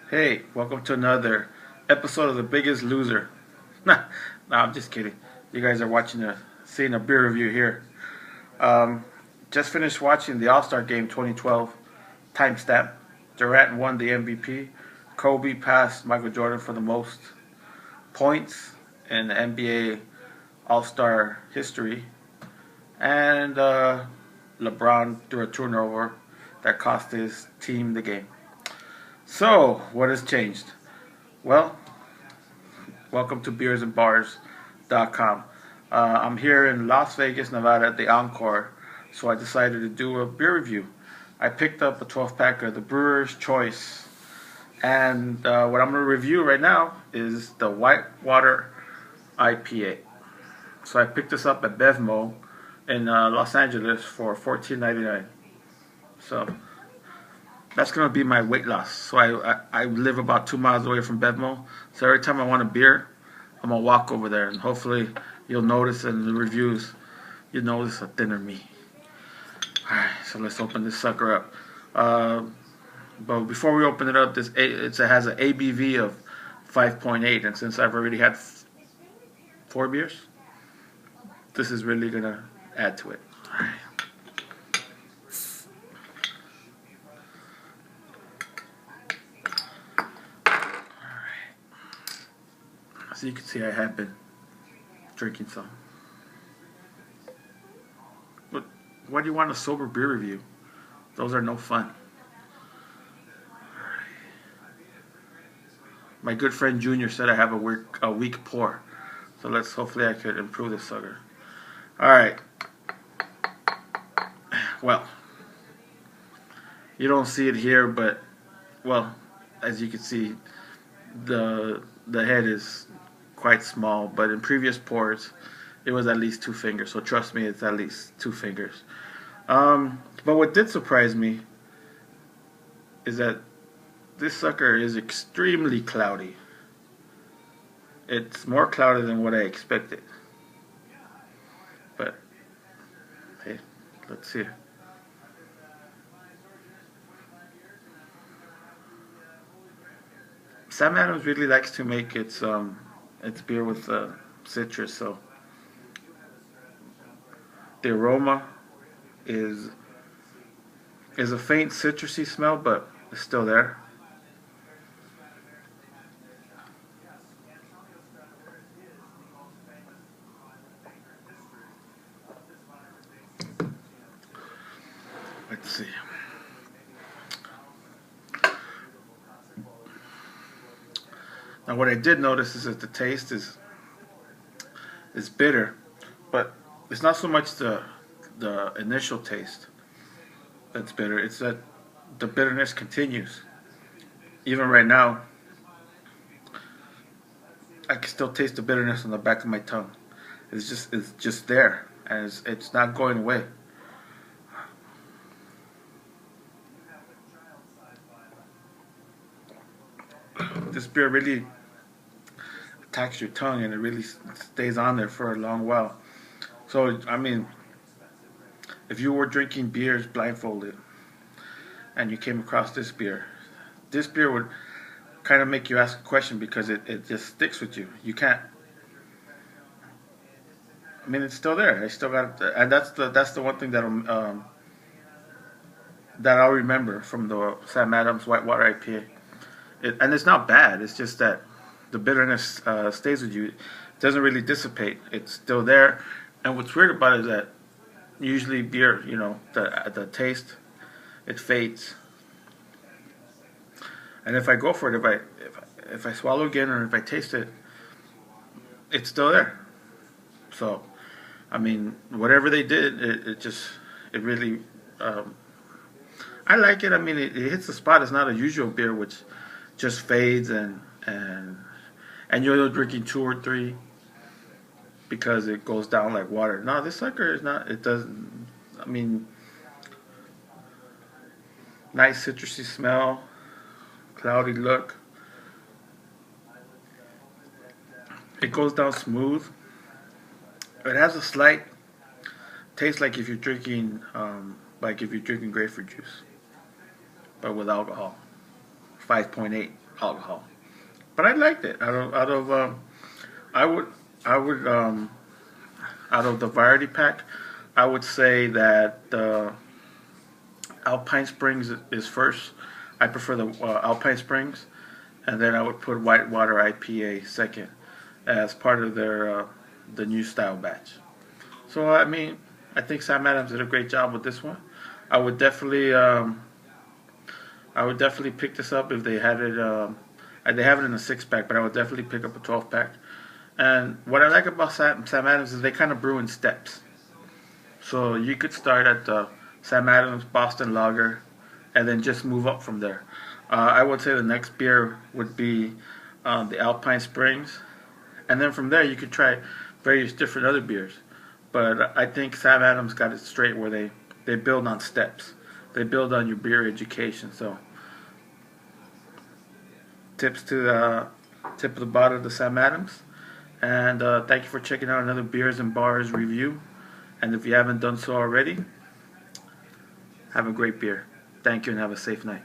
Hey, welcome to another episode of The Biggest Loser. No, I'm just kidding. You guys are seeing a beer review here. Um, just finished watching the All-Star Game 2012 timestamp. Durant won the MVP. Kobe passed Michael Jordan for the most points in the NBA All-Star history. And LeBron threw a turnover that cost his team the game. So, what has changed? Well, welcome to beersandbars.com. I'm here in Las Vegas, Nevada at the Encore, so I decided to do a beer review. I picked up a 12 pack of the Brewer's Choice, and what I'm going to review right now is the Whitewater IPA. So I picked this up at Bevmo in Los Angeles for $14.99. So that's going to be my weight loss. So I live about 2 miles away from Bevmo. So every time I want a beer, I'm going to walk over there. And hopefully you'll notice in the reviews, you'll notice a thinner me. Alright, so let's open this sucker up. But before we open it up, it has an ABV of 5.8. And since I've already had 4 beers, this is really going to add to it. Alright. So you can see I have been drinking some. But why do you want a sober beer review? Those are no fun. My good friend Junior said I have a weak pour. So hopefully I could improve this sucker. Alright. Well, you don't see it here, but, well, as you can see, the head is quite small, but in previous pours it was at least 2 fingers, so trust me, it's at least 2 fingers. But what did surprise me is that this sucker is extremely cloudy. It's more cloudy than what I expected, but hey, let's see. Sam Adams really likes to make its beer with citrus, so the aroma is a faint citrusy smell, but it's still there. Let's see. Now, what I did notice is that the taste is bitter, but it's not so much the initial taste that's bitter. It's that the bitterness continues. Even right now, I can still taste the bitterness on the back of my tongue. It's just there, and it's not going away. This beer really attacks your tongue, and it really stays on there for a long while. So, I mean, if you were drinking beers blindfolded and you came across this beer would kind of make you ask a question, because it just sticks with you. You can't. I mean, it's still there. I still got, and that's the one thing that I'll remember from the Sam Adams Whitewater IPA. And it's not bad. It's just that the bitterness stays with you. It doesn't really dissipate. It's still there. And what's weird about it is that usually beer, the taste, it fades. And if I go for it, if I swallow again, or if I taste it, it's still there. So, I mean, whatever they did, it really, I like it. I mean, it hits the spot. It's not a usual beer which just fades and you're drinking 2 or 3 because it goes down like water. No, this sucker is not. It doesn't. I mean, nice citrusy smell, cloudy look. It goes down smooth. It has a slight taste like if you're drinking grapefruit juice, but with alcohol. 5.8. alcohol. But I liked it. I would I would out of the variety pack, I would say that Alpine Springs is first. I prefer the Alpine Springs, and then I would put Whitewater IPA second as part of their the new style batch. So I mean, I think Sam Adams did a great job with this one. I would definitely I would definitely pick this up if they had it. They have it in a 6 pack, but I would definitely pick up a 12 pack. And what I like about Sam Adams is they kind of brew in steps. So you could start at the Sam Adams Boston Lager, and then just move up from there. I would say the next beer would be the Alpine Springs, and then from there you could try various different other beers. But I think Sam Adams got it straight where they build on steps. They build on your beer education. So tips to the tip of the bottle to Sam Adams. And thank you for checking out another Beers and Bars review. And if you haven't done so already, have a great beer. Thank you and have a safe night.